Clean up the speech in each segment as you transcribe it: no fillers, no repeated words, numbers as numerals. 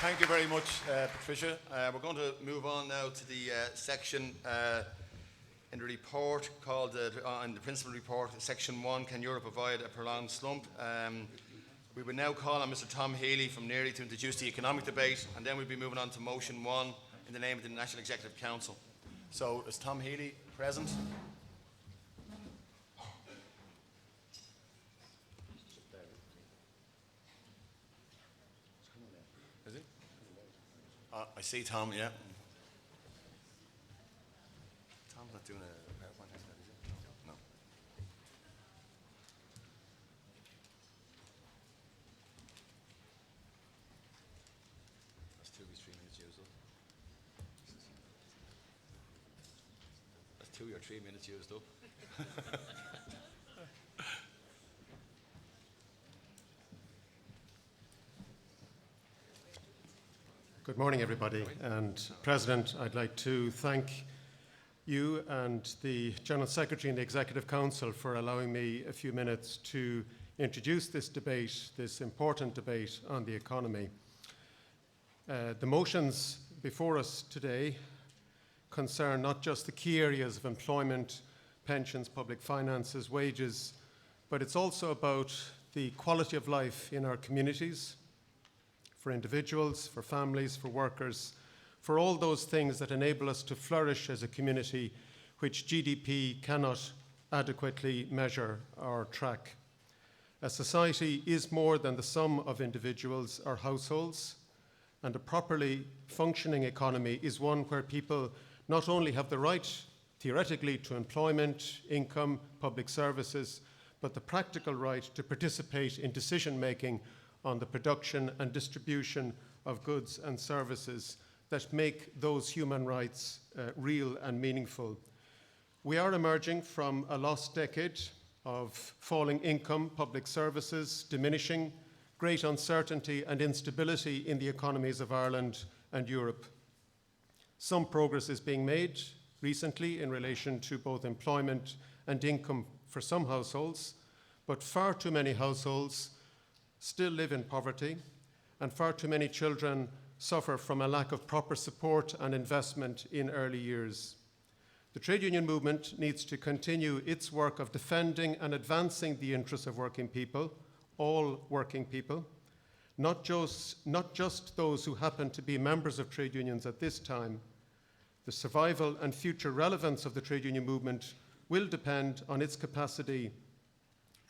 Thank you very much, Patricia. We're going to move on now to the section in the report called, in the principal report, Section 1, Can Europe Avoid a Prolonged Slump? We will now call on Mr. Tom Healy from NERI to introduce the economic debate, and then we'll be moving on to Motion 1 in the name of the National Executive Council. So, is Tom Healy present? Is he? I see Tom, yeah. Tom's not doing a PowerPoint, is he? No. That's 2 of his 3 minutes used up. That's 2 of your 3 minutes used up. Good morning, everybody. And President, I'd like to thank you and the General Secretary and the Executive Council for allowing me a few minutes to introduce this debate, this important debate on the economy. The motions before us today concern not just the key areas of employment, pensions, public finances, wages, but it's also about the quality of life in our communities, for individuals, for families, for workers, for all those things that enable us to flourish as a community which GDP cannot adequately measure or track. A society is more than the sum of individuals or households, and a properly functioning economy is one where people not only have the right, theoretically, to employment, income, public services, but the practical right to participate in decision-making on the production and distribution of goods and services that make those human rights real and meaningful. We are emerging from a lost decade of falling income, public services, diminishing, great uncertainty and instability in the economies of Ireland and Europe. Some progress is being made recently in relation to both employment and income for some households, but far too many households still live in poverty, and far too many children suffer from a lack of proper support and investment in early years. The trade union movement needs to continue its work of defending and advancing the interests of working people, all working people, not just those who happen to be members of trade unions at this time. The survival and future relevance of the trade union movement will depend on its capacity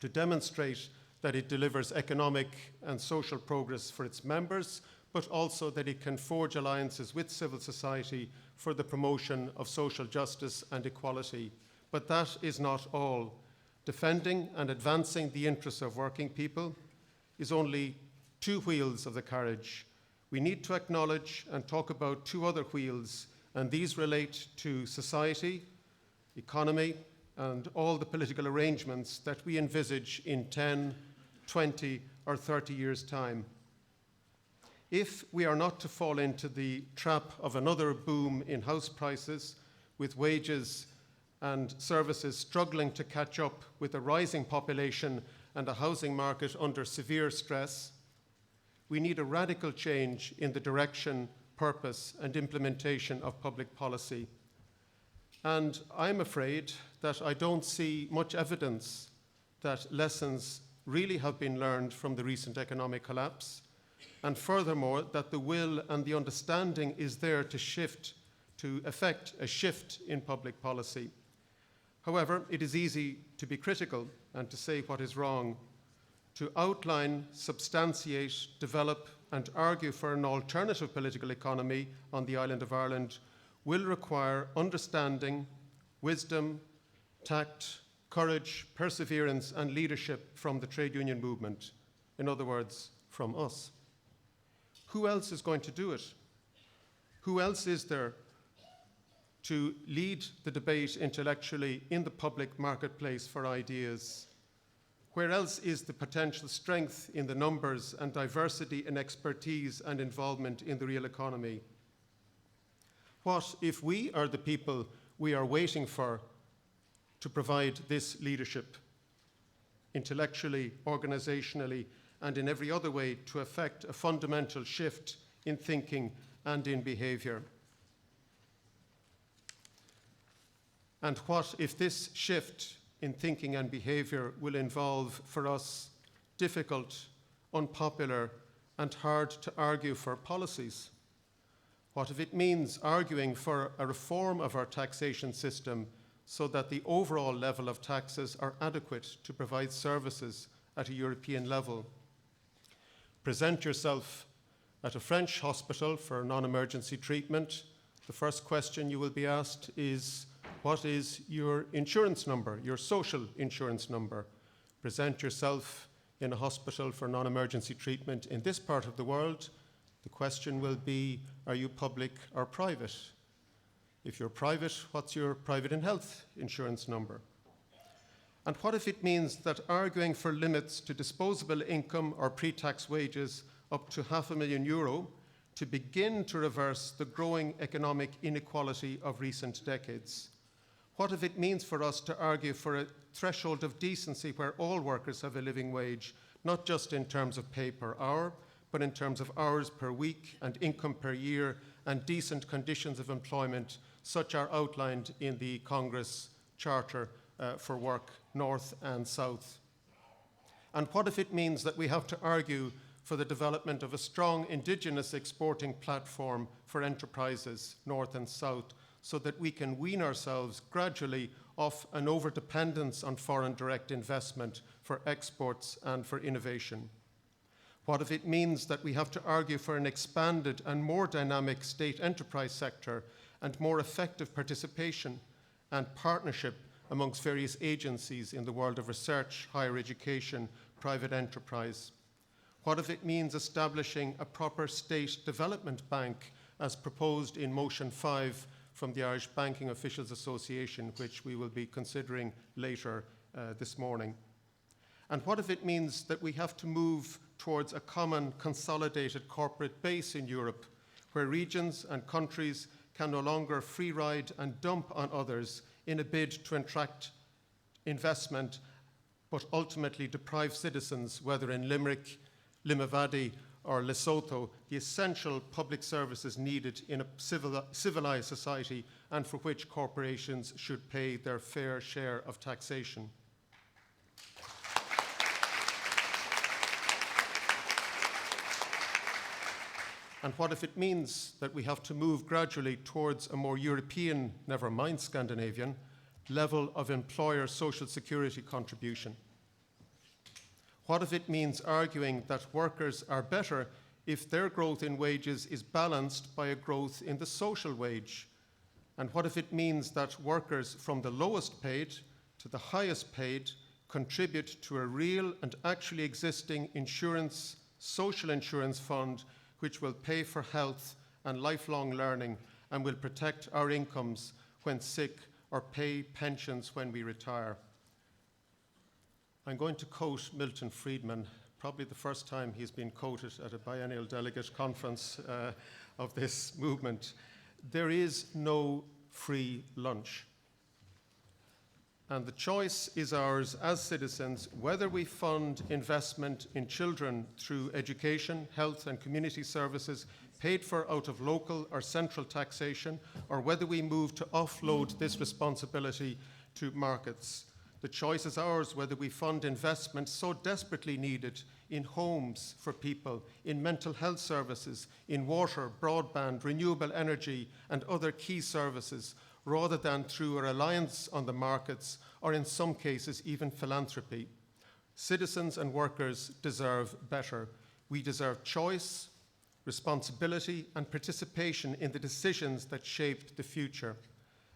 to demonstrate that it delivers economic and social progress for its members, but also that it can forge alliances with civil society for the promotion of social justice and equality. But that is not all. Defending and advancing the interests of working people is only 2 wheels of the carriage. We need to acknowledge and talk about 2 other wheels, and these relate to society, economy, and all the political arrangements that we envisage in 10, 20 or 30 years' time. If we are not to fall into the trap of another boom in house prices, with wages and services struggling to catch up with a rising population and a housing market under severe stress, we need a radical change in the direction, purpose, and implementation of public policy. And I'm afraid that I don't see much evidence that lessons really have been learned from the recent economic collapse, and furthermore, that the will and the understanding is there to effect a shift in public policy. However, it is easy to be critical and to say what is wrong. To outline, substantiate, develop, and argue for an alternative political economy on the island of Ireland will require understanding, wisdom, tact, courage, perseverance, and leadership from the trade union movement. In other words, from us. Who else is going to do it? Who else is there to lead the debate intellectually in the public marketplace for ideas? Where else is the potential strength in the numbers and diversity in expertise and involvement in the real economy? What if we are the people we are waiting for to provide this leadership, intellectually, organizationally, and in every other way to effect a fundamental shift in thinking and in behaviour. And what if this shift in thinking and behaviour will involve for us difficult, unpopular, and hard to argue for policies? What if it means arguing for a reform of our taxation system so that the overall level of taxes are adequate to provide services at a European level? Present yourself at a French hospital for non-emergency treatment. The first question you will be asked is, what is your insurance number, your social insurance number? Present yourself in a hospital for non-emergency treatment in this part of the world. The question will be, are you public or private? If you're private, what's your private and health insurance number? And what if it means that arguing for limits to disposable income or pre-tax wages up to €500,000 to begin to reverse the growing economic inequality of recent decades? What if it means for us to argue for a threshold of decency where all workers have a living wage, not just in terms of pay per hour, but in terms of hours per week and income per year and decent conditions of employment, such are outlined in the Congress Charter for Work, North and South? And what if it means that we have to argue for the development of a strong indigenous exporting platform for enterprises, North and South, so that we can wean ourselves gradually off an overdependence on foreign direct investment for exports and for innovation? What if it means that we have to argue for an expanded and more dynamic state enterprise sector and more effective participation and partnership amongst various agencies in the world of research, higher education, private enterprise? What if it means establishing a proper state development bank as proposed in Motion 5 from the Irish Banking Officials Association, which we will be considering later this morning? And what if it means that we have to move towards a common consolidated corporate base in Europe, where regions and countries can no longer free ride and dump on others in a bid to attract investment, but ultimately deprive citizens, whether in Limerick, Limavady or Lesotho, the essential public services needed in a civilized society and for which corporations should pay their fair share of taxation? And what if it means that we have to move gradually towards a more European, never mind Scandinavian, level of employer social security contribution? What if it means arguing that workers are better if their growth in wages is balanced by a growth in the social wage? And what if it means that workers from the lowest paid to the highest paid contribute to a real and actually existing insurance, social insurance fund which will pay for health and lifelong learning and will protect our incomes when sick or pay pensions when we retire? I'm going to quote Milton Friedman, probably the first time he's been quoted at a biennial delegate conference of this movement. There is no free lunch. And the choice is ours as citizens, whether we fund investment in children through education, health and community services paid for out of local or central taxation, or whether we move to offload this responsibility to markets. The choice is ours whether we fund investment so desperately needed in homes for people, in mental health services, in water, broadband, renewable energy and other key services, rather than through a reliance on the markets, or in some cases, even philanthropy. Citizens and workers deserve better. We deserve choice, responsibility, and participation in the decisions that shape the future.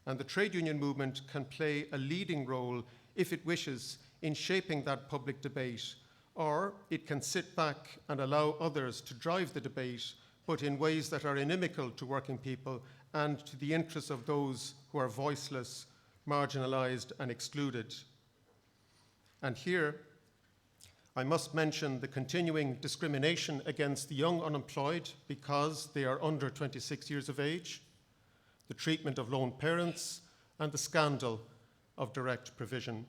And the trade union movement can play a leading role, if it wishes, in shaping that public debate, or it can sit back and allow others to drive the debate, but in ways that are inimical to working people and to the interests of those who are voiceless, marginalized, and excluded. And here, I must mention the continuing discrimination against the young unemployed because they are under 26 years of age, the treatment of lone parents, and the scandal of direct provision.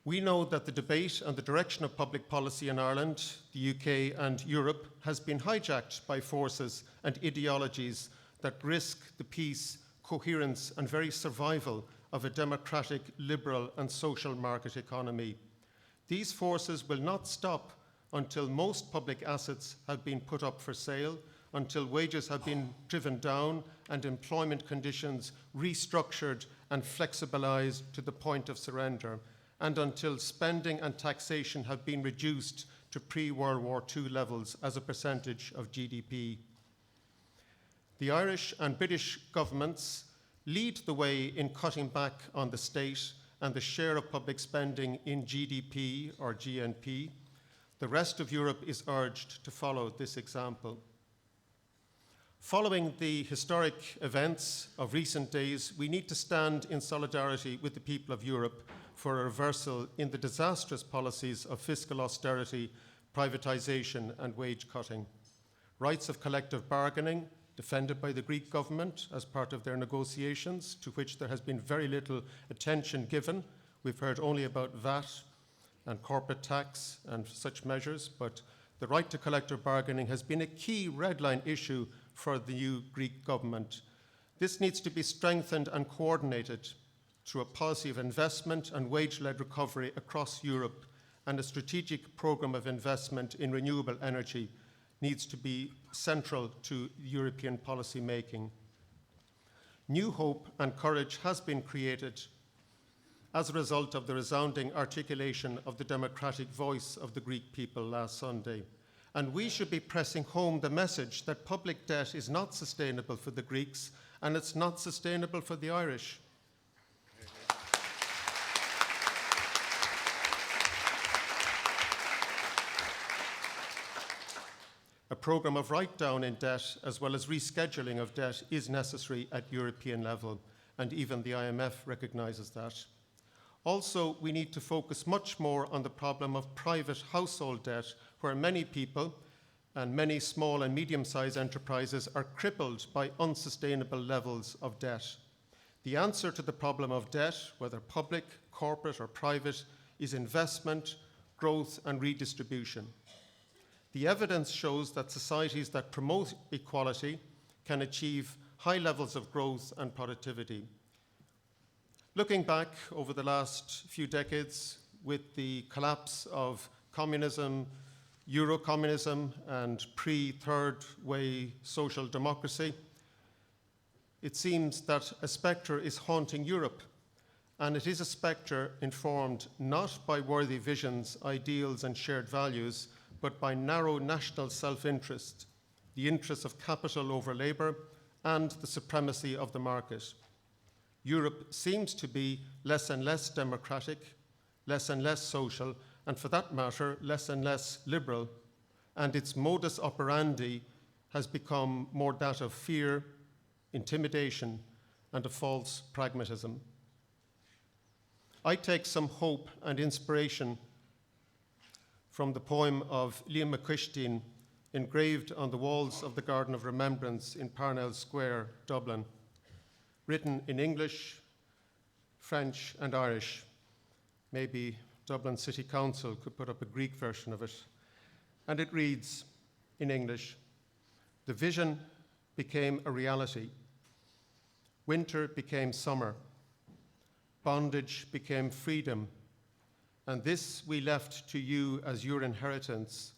We know that the debate on the direction of public policy in Ireland, the UK and Europe has been hijacked by forces and ideologies that risk the peace, coherence and very survival of a democratic, liberal and social market economy. These forces will not stop until most public assets have been put up for sale, until wages have been driven down and employment conditions restructured and flexibilized to the point of surrender, and until spending and taxation have been reduced to pre-World War II levels as a percentage of GDP. The Irish and British governments lead the way in cutting back on the state and the share of public spending in GDP or GNP. The rest of Europe is urged to follow this example. Following the historic events of recent days, we need to stand in solidarity with the people of Europe for a reversal in the disastrous policies of fiscal austerity, privatization and wage cutting. Rights of collective bargaining, defended by the Greek government as part of their negotiations, to which there has been very little attention given. We've heard only about VAT and corporate tax and such measures, but the right to collective bargaining has been a key red line issue for the new Greek government. This needs to be strengthened and coordinated through a policy of investment and wage-led recovery across Europe, and a strategic programme of investment in renewable energy needs to be central to European policy making. New hope and courage has been created as a result of the resounding articulation of the democratic voice of the Greek people last Sunday. And we should be pressing home the message that public debt is not sustainable for the Greeks and it's not sustainable for the Irish. A programme of write-down in debt as well as rescheduling of debt is necessary at European level, and even the IMF recognises that. Also, we need to focus much more on the problem of private household debt, where many people and many small and medium-sized enterprises are crippled by unsustainable levels of debt. The answer to the problem of debt, whether public, corporate or private, is investment, growth and redistribution. The evidence shows that societies that promote equality can achieve high levels of growth and productivity. Looking back over the last few decades, with the collapse of communism, Euro-communism, and pre-third way social democracy, it seems that a spectre is haunting Europe, and it is a spectre informed not by worthy visions, ideals, and shared values, but by narrow national self-interest, the interests of capital over labour, and the supremacy of the market. Europe seems to be less and less democratic, less and less social, and for that matter, less and less liberal, and its modus operandi has become more that of fear, intimidation, and a false pragmatism. I take some hope and inspiration from the poem of Liam McQuisteen, engraved on the walls of the Garden of Remembrance in Parnell Square, Dublin, written in English, French, and Irish. Maybe Dublin City Council could put up a Greek version of it. And it reads in English, "The vision became a reality. Winter became summer. Bondage became freedom. And this we left to you as your inheritance.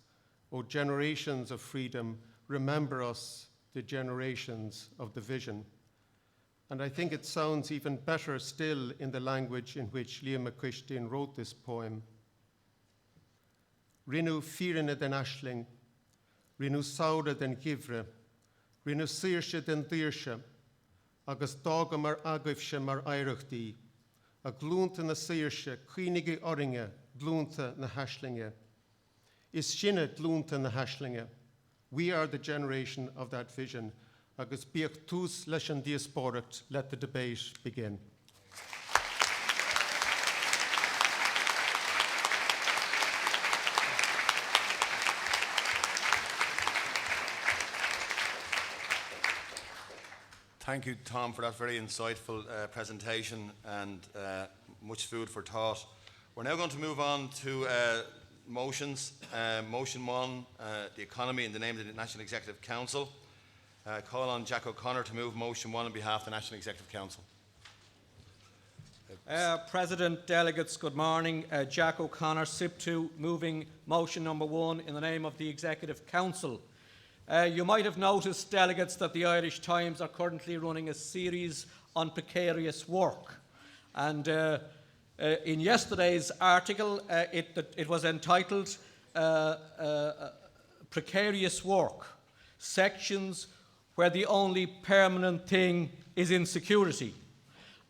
O generations of freedom, remember us, the generations of the vision." And I think it sounds even better still in the language in which Liam McQuisteen wrote this poem. Rinnu firine den ashling, rinnu saure den givre, rinnu sirshe den dirshe, agus daga mar agifshe mar eiruchti, a glúnta na sirshe, cuinige oringe, glúnta na hashlinge. Is shinne glúnta na hashlinge. We are the generation of that vision. Agus bíoch tús leis an diasporacht, let the debate begin. Thank you, Tom, for that very insightful presentation and much food for thought. We're now going to move on to motions. Motion 1, the economy in the name of the National Executive Council. Call on Jack O'Connor to move motion 1 on behalf of the National Executive Council. President, delegates, good morning. Jack O'Connor, SIP2, moving motion number 1 in the name of the Executive Council. You might have noticed, delegates, that the Irish Times are currently running a series on precarious work. And in yesterday's article, it was entitled Precarious Work, Sections Where the Only Permanent Thing is Insecurity.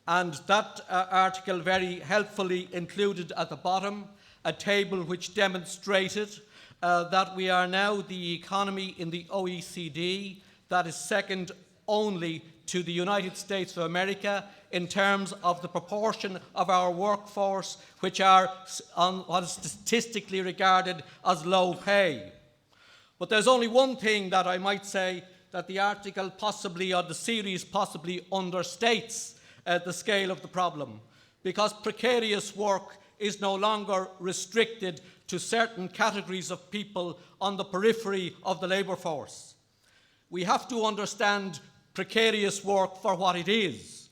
And that article very helpfully included at the bottom a table which demonstrated that we are now the economy in the OECD that is second only to the United States of America in terms of the proportion of our workforce which are on what is statistically regarded as low pay. But there's only one thing that I might say that the article possibly, or the series possibly, understates the scale of the problem, because precarious work is no longer restricted to certain categories of people on the periphery of the labour force. We have to understand precarious work for what it is.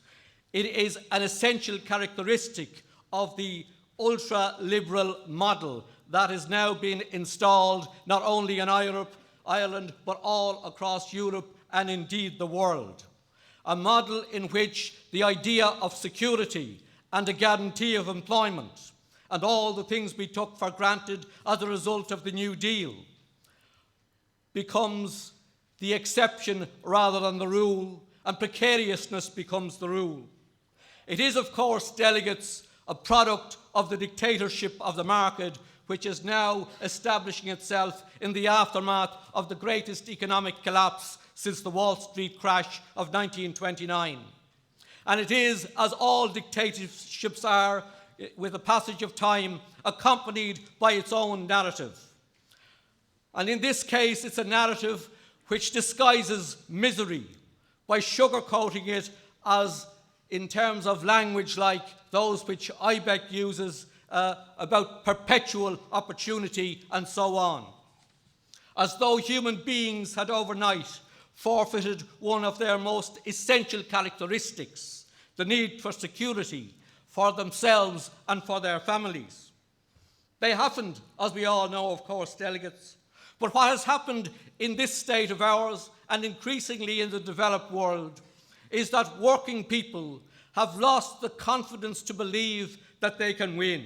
It is an essential characteristic of the ultra-liberal model that is now being installed not only in Ireland, but all across Europe and indeed the world. A model in which the idea of security and a guarantee of employment and all the things we took for granted as a result of the New Deal becomes the exception rather than the rule, and precariousness becomes the rule. It is, of course, delegates, a product of the dictatorship of the market, which is now establishing itself in the aftermath of the greatest economic collapse since the Wall Street crash of 1929. And it is, as all dictatorships are, with the passage of time, accompanied by its own narrative. And in this case, it's a narrative which disguises misery by sugarcoating it as in terms of language like those which IBEC uses about perpetual opportunity and so on. As though human beings had overnight forfeited one of their most essential characteristics, the need for security for themselves and for their families. They haven't, as we all know, of course, delegates. But what has happened in this state of ours, and increasingly in the developed world, is that working people have lost the confidence to believe that they can win.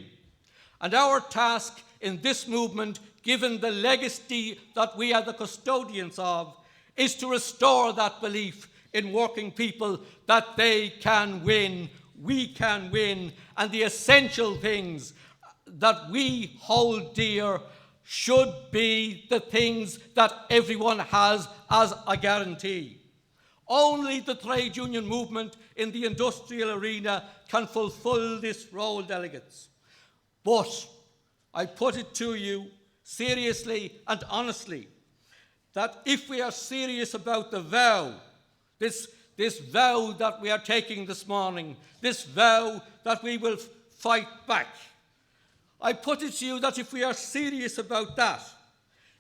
And our task in this movement, given the legacy that we are the custodians of, is to restore that belief in working people that they can win, we can win, and the essential things that we hold dear should be the things that everyone has as a guarantee. Only the trade union movement in the industrial arena can fulfill this role, delegates. But I put it to you seriously and honestly that if we are serious about the vow, this vow that we are taking this morning, this vow that we will fight back, I put it to you that if we are serious about that,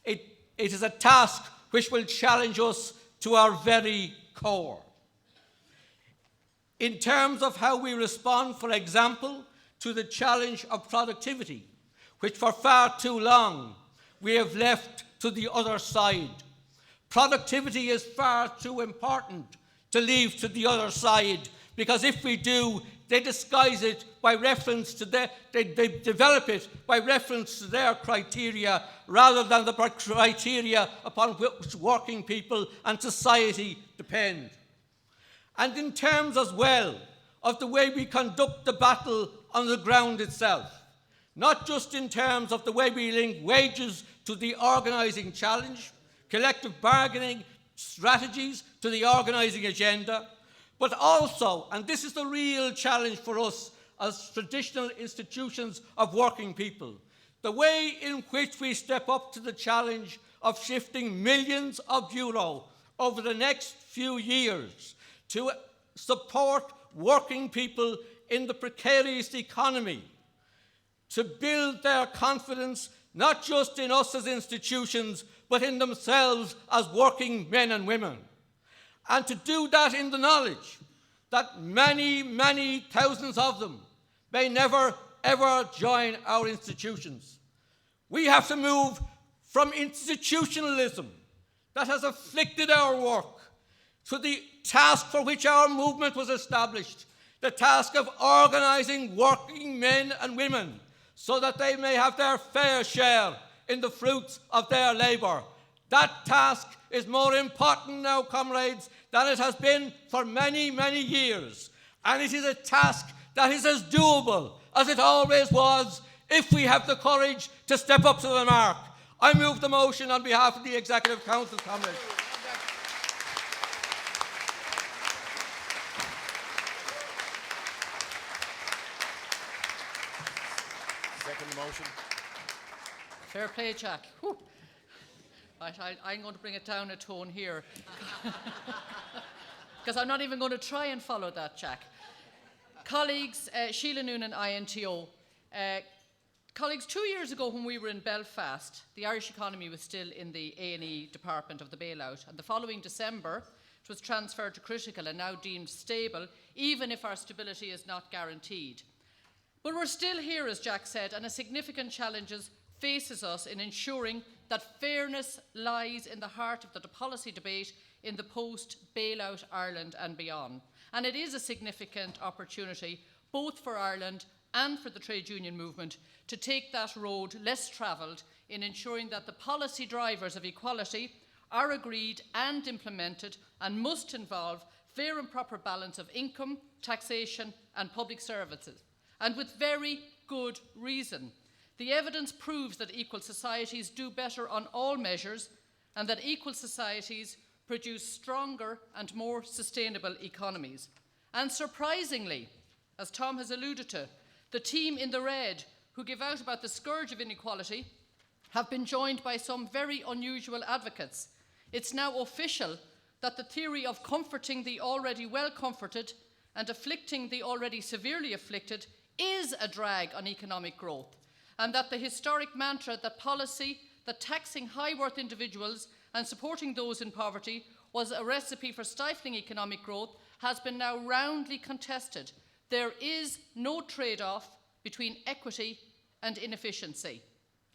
it is a task which will challenge us to our very core. In terms of how we respond, for example, to the challenge of productivity, which for far too long we have left to the other side. Productivity is far too important to leave to the other side, because if we do, they disguise it by reference to they develop it by reference to their criteria rather than the criteria upon which working people and society depend. And in terms as well of the way we conduct the battle on the ground itself, not just in terms of the way we link wages to the organising challenge, collective bargaining strategies to the organising agenda, but also, and this is the real challenge for us as traditional institutions of working people, the way in which we step up to the challenge of shifting millions of euro over the next few years to support working people in the precarious economy to build their confidence not just in us as institutions, but in themselves as working men and women. And to do that in the knowledge that many, many thousands of them may never, ever join our institutions. We have to move from institutionalism that has afflicted our work to the task for which our movement was established, the task of organising working men and women so that they may have their fair share in the fruits of their labour. That task is more important now, comrades, than it has been for many, many years. And it is a task that is as doable as it always was if we have the courage to step up to the mark. I move the motion on behalf of the Executive Council, comrades. Second motion. Fair play, Jack. Whew. Right, I'm going to bring it down a tone here. Because I'm not even going to try and follow that, Jack. Colleagues, Sheila Noonan, INTO. Colleagues, 2 years ago when we were in Belfast, the Irish economy was still in the A&E department of the bailout, and the following December it was transferred to critical and now deemed stable, even if our stability is not guaranteed. But we're still here, as Jack said, and a significant challenge faces us in ensuring that fairness lies in the heart of the policy debate in the post-bailout Ireland and beyond. And it is a significant opportunity, both for Ireland and for the trade union movement, to take that road less travelled in ensuring that the policy drivers of equality are agreed and implemented and must involve fair and proper balance of income, taxation and public services. And with very good reason. The evidence proves that equal societies do better on all measures and that equal societies produce stronger and more sustainable economies. And surprisingly, as Tom has alluded to, the team in the red who give out about the scourge of inequality have been joined by some very unusual advocates. It's now official that the theory of comforting the already well comforted and afflicting the already severely afflicted is a drag on economic growth, and that the historic mantra that taxing high-worth individuals and supporting those in poverty was a recipe for stifling economic growth has been now roundly contested. There is no trade-off between equity and inefficiency.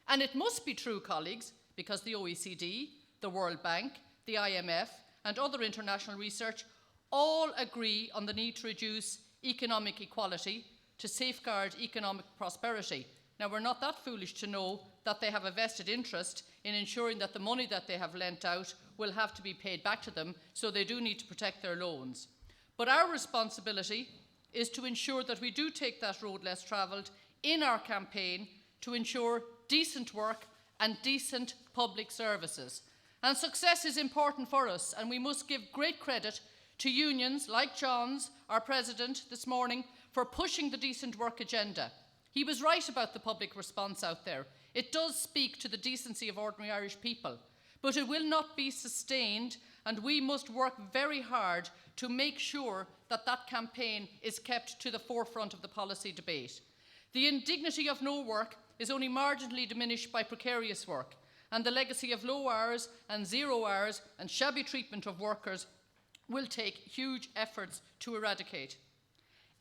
And it must be true, colleagues, because the OECD, the World Bank, the IMF and other international research all agree on the need to reduce economic inequality to safeguard economic prosperity. Now, we're not that foolish to know that they have a vested interest in ensuring that the money that they have lent out will have to be paid back to them, so they do need to protect their loans. But our responsibility is to ensure that we do take that road less travelled in our campaign to ensure decent work and decent public services. And success is important for us, and we must give great credit to unions like John's, our president, this morning, for pushing the decent work agenda. He was right about the public response out there. It does speak to the decency of ordinary Irish people, but it will not be sustained, and we must work very hard to make sure that that campaign is kept to the forefront of the policy debate. The indignity of no work is only marginally diminished by precarious work, and the legacy of low hours and 0 hours and shabby treatment of workers will take huge efforts to eradicate.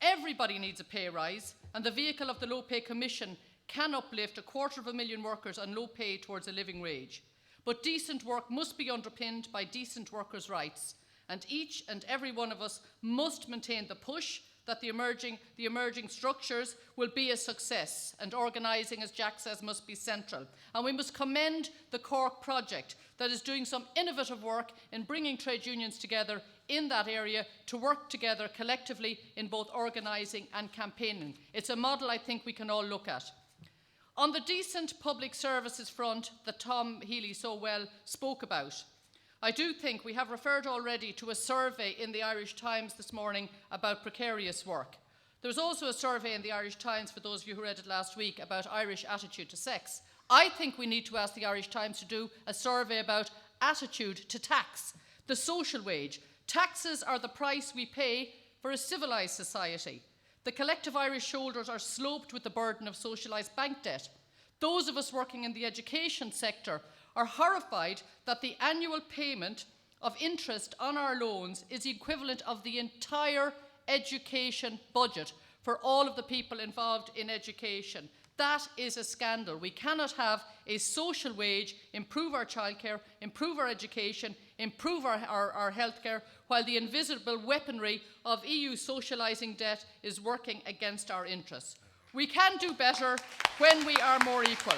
Everybody needs a pay rise, and the vehicle of the Low Pay Commission can uplift 250,000 workers on low pay towards a living wage. But decent work must be underpinned by decent workers' rights, and each and every one of us must maintain the push that the emerging structures will be a success, and organising, as Jack says, must be central. And we must commend the Cork project that is doing some innovative work in bringing trade unions together in that area to work together collectively in both organising and campaigning. It's a model I think we can all look at. On the decent public services front that Tom Healy so well spoke about, I do think we have referred already to a survey in the Irish Times this morning about precarious work. There was also a survey in the Irish Times, for those of you who read it last week, about Irish attitude to sex. I think we need to ask the Irish Times to do a survey about attitude to tax, the social wage. Taxes are the price we pay for a civilised society. The collective Irish shoulders are sloped with the burden of socialised bank debt. Those of us working in the education sector are horrified that the annual payment of interest on our loans is the equivalent of the entire education budget for all of the people involved in education. That is a scandal. We cannot have a social wage, improve our childcare, improve our education, improve our healthcare, while the invisible weaponry of EU socialising debt is working against our interests. We can do better when we are more equal.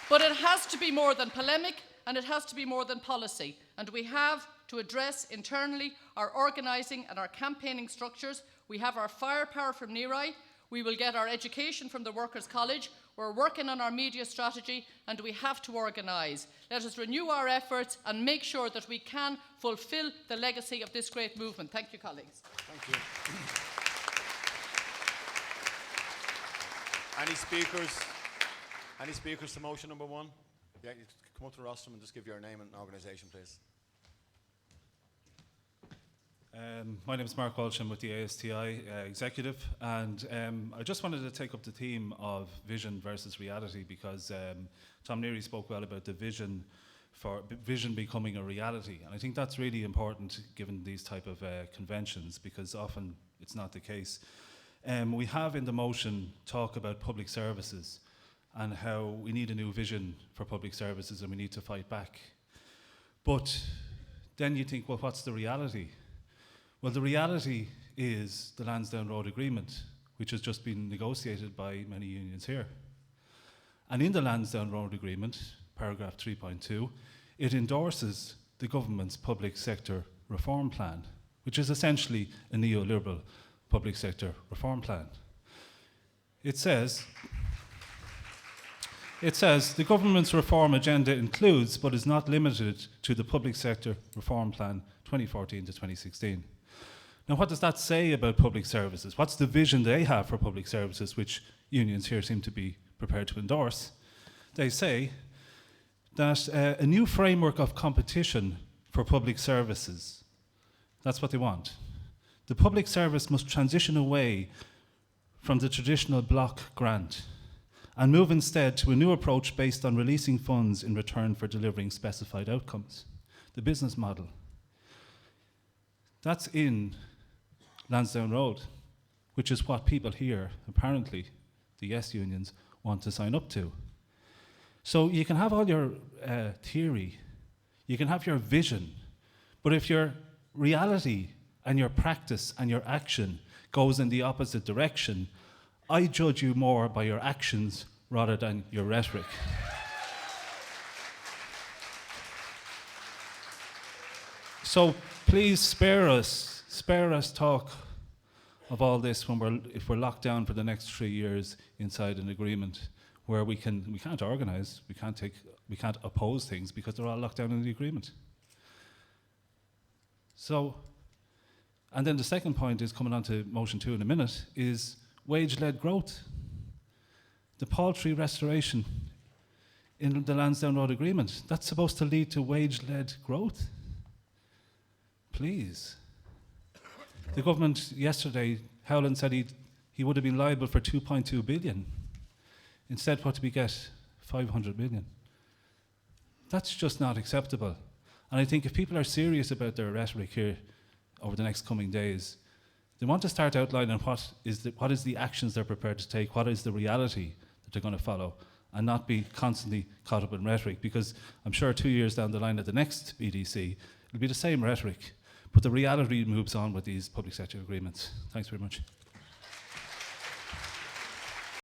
But it has to be more than polemic, and it has to be more than policy. And we have to address internally our organising and our campaigning structures. We have our firepower from NERI. We will get our education from the Workers' College. We're working on our media strategy, and we have to organise. Let us renew our efforts and make sure that we can fulfil the legacy of this great movement. Thank you, colleagues. Thank you. Any speakers? Any speakers to motion number 1? Yeah, you come up to the rostrum and just give your name and organisation, please. My name is Mark Walsh. I'm with the ASTI executive, and I just wanted to take up the theme of vision versus reality, because Tom Neary spoke well about the vision becoming a reality, and I think that's really important given these type of conventions, because often it's not the case. We have in the motion talk about public services and how we need a new vision for public services and we need to fight back. But then you think, well, what's the reality? Well, the reality is the Lansdowne Road Agreement, which has just been negotiated by many unions here. And in the Lansdowne Road Agreement, paragraph 3.2, it endorses the government's public sector reform plan, which is essentially a neoliberal public sector reform plan. It says the government's reform agenda includes, but is not limited to, the public sector reform plan 2014 to 2016. Now, what does that say about public services? What's the vision they have for public services, which unions here seem to be prepared to endorse? They say that a new framework of competition for public services, that's what they want. The public service must transition away from the traditional block grant and move instead to a new approach based on releasing funds in return for delivering specified outcomes. The business model. That's in Lansdowne Road, which is what people here, apparently, the yes unions, want to sign up to. So you can have all your theory, you can have your vision, but if your reality and your practice and your action goes in the opposite direction, I judge you more by your actions rather than your rhetoric. So please spare us talk of all this if we're locked down for the next 3 years inside an agreement where we can't organise, we can't oppose things because they're all locked down in the agreement. So, and then the second point is, coming on to motion 2 in a minute, is wage-led growth. The paltry restoration in the Lansdowne Road Agreement, that's supposed to lead to wage-led growth. Please. The government yesterday, Howland said he would have been liable for 2.2 billion. Instead, what did we get? 500 million. That's just not acceptable. And I think if people are serious about their rhetoric here over the next coming days, they want to start outlining what is the actions they're prepared to take, what is the reality that they're going to follow, and not be constantly caught up in rhetoric, because I'm sure 2 years down the line at the next BDC, it'll be the same rhetoric, but the reality moves on with these public sector agreements. Thanks very much.